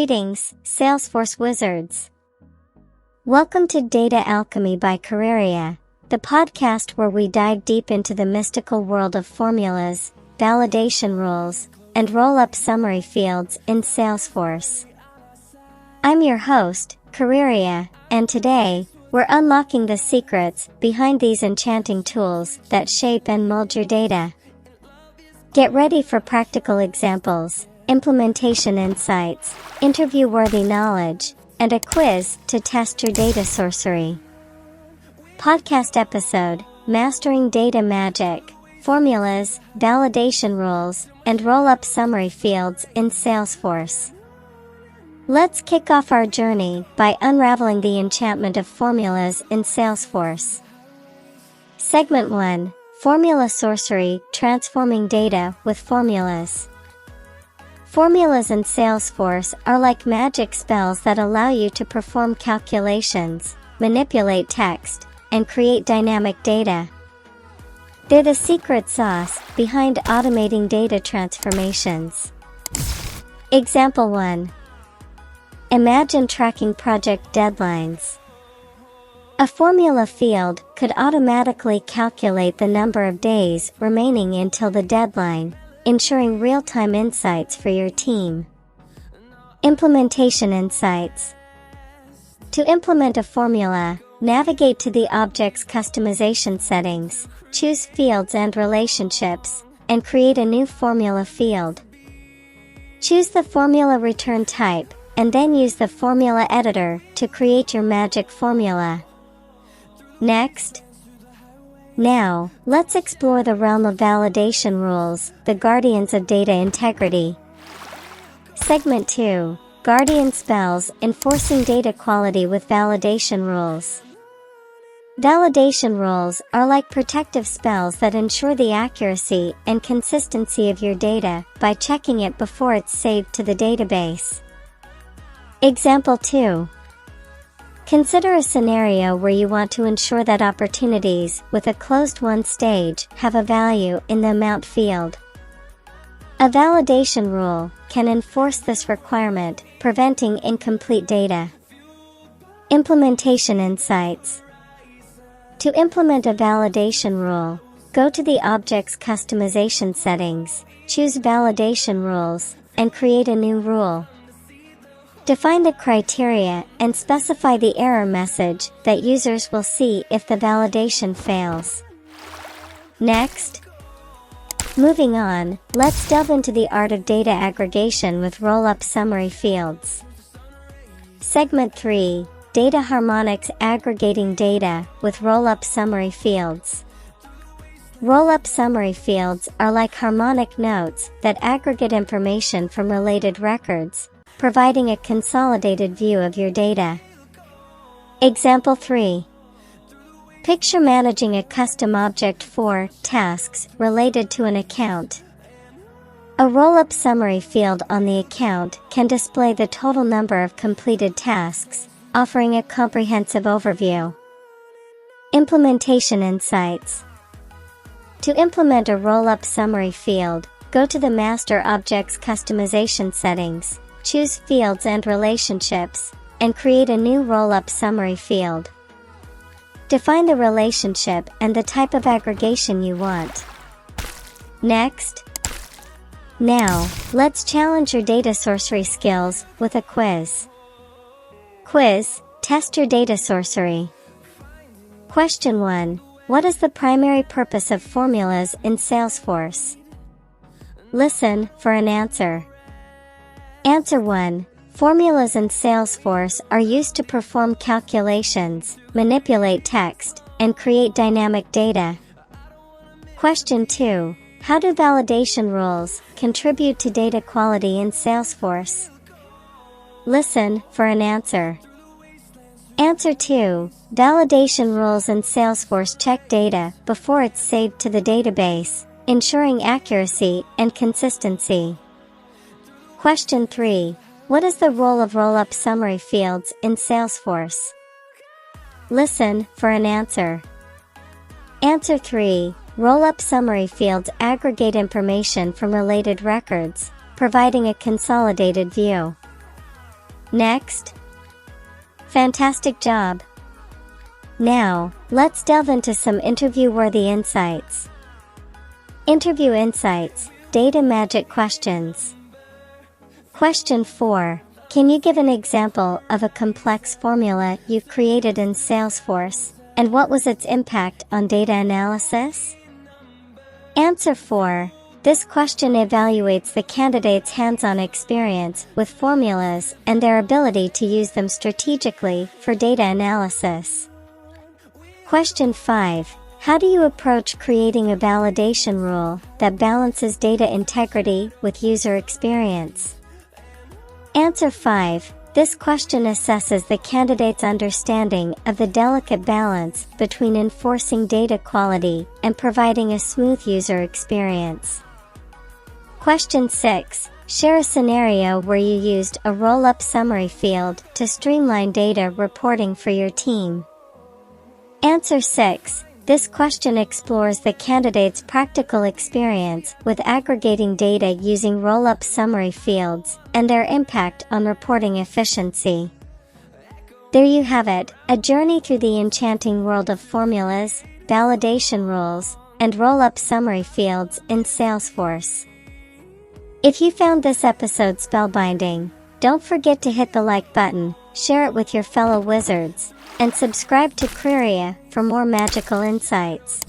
Greetings, Salesforce wizards. Welcome to Data Alchemy by Careerya, the podcast where we dive deep into the mystical world of formulas, validation rules, and roll-up summary fields in Salesforce. I'm your host, Careerya, and today, we're unlocking the secrets behind these enchanting tools that shape and mold your data. Get ready for practical examples, implementation insights, interview-worthy knowledge, and a quiz to test your data sorcery. Podcast episode: Mastering Data Magic, Formulas, Validation Rules, and Roll-Up Summary Fields in Salesforce. Let's kick off our journey by unraveling the enchantment of formulas in Salesforce. Segment 1: Formula Sorcery, Transforming Data with Formulas. Formulas in Salesforce are like magic spells that allow you to perform calculations, manipulate text, and create dynamic data. They're the secret sauce behind automating data transformations. Example 1. Imagine tracking project deadlines. A formula field could automatically calculate the number of days remaining until the deadline, ensuring real-time insights for your team. Implementation insights. To implement a formula, navigate to the object's customization settings, choose Fields and Relationships, and create a new formula field. Choose the formula return type, and then use the formula editor to create your magic formula. Next. Now, let's explore the realm of validation rules, the guardians of data integrity. Segment 2: Guardian Spells, Enforcing Data Quality with Validation Rules. Validation rules are like protective spells that ensure the accuracy and consistency of your data by checking it before it's saved to the database. Example 2. Consider a scenario where you want to ensure that opportunities with a closed-won stage have a value in the amount field. A validation rule can enforce this requirement, preventing incomplete data. Implementation insights. To implement a validation rule, go to the object's customization settings, choose Validation Rules, and create a new rule. Define the criteria and specify the error message that users will see if the validation fails. Next. Moving on, let's delve into the art of data aggregation with roll-up summary fields. Segment 3: Data Harmonics, Aggregating Data with Roll-Up Summary Fields. Roll-up summary fields are like harmonic notes that aggregate information from related records, providing a consolidated view of your data. Example 3. Picture managing a custom object for tasks related to an account. A roll-up summary field on the account can display the total number of completed tasks, offering a comprehensive overview. Implementation insights. To implement a roll-up summary field, go to the Master Objects Customization settings, choose Fields and Relationships, and create a new roll-up summary field. Define the relationship and the type of aggregation you want. Next. Now, let's challenge your data sorcery skills with a quiz. Quiz: Test your data sorcery. Question 1. What is the primary purpose of formulas in Salesforce? Listen for an answer. Answer 1. Formulas in Salesforce are used to perform calculations, manipulate text, and create dynamic data. Question 2. How do validation rules contribute to data quality in Salesforce? Listen for an answer. Answer 2. Validation rules in Salesforce check data before it's saved to the database, ensuring accuracy and consistency. Question 3. What is the role of roll-up summary fields in Salesforce? Listen for an answer. Answer 3. Roll-up summary fields aggregate information from related records, providing a consolidated view. Next. Fantastic job. Now, let's delve into some interview-worthy insights. Interview insights, data magic questions. Question 4. Can you give an example of a complex formula you've created in Salesforce, and what was its impact on data analysis? Answer 4. This question evaluates the candidate's hands-on experience with formulas and their ability to use them strategically for data analysis. Question 5. How do you approach creating a validation rule that balances data integrity with user experience? Answer 5. This question assesses the candidate's understanding of the delicate balance between enforcing data quality and providing a smooth user experience. Question 6. Share a scenario where you used a roll-up summary field to streamline data reporting for your team. Answer 6. This question explores the candidate's practical experience with aggregating data using roll-up summary fields and their impact on reporting efficiency. There you have it, a journey through the enchanting world of formulas, validation rules, and roll-up summary fields in Salesforce. If you found this episode spellbinding, don't forget to hit the like button, share it with your fellow wizards, and subscribe to Careerya for more magical insights.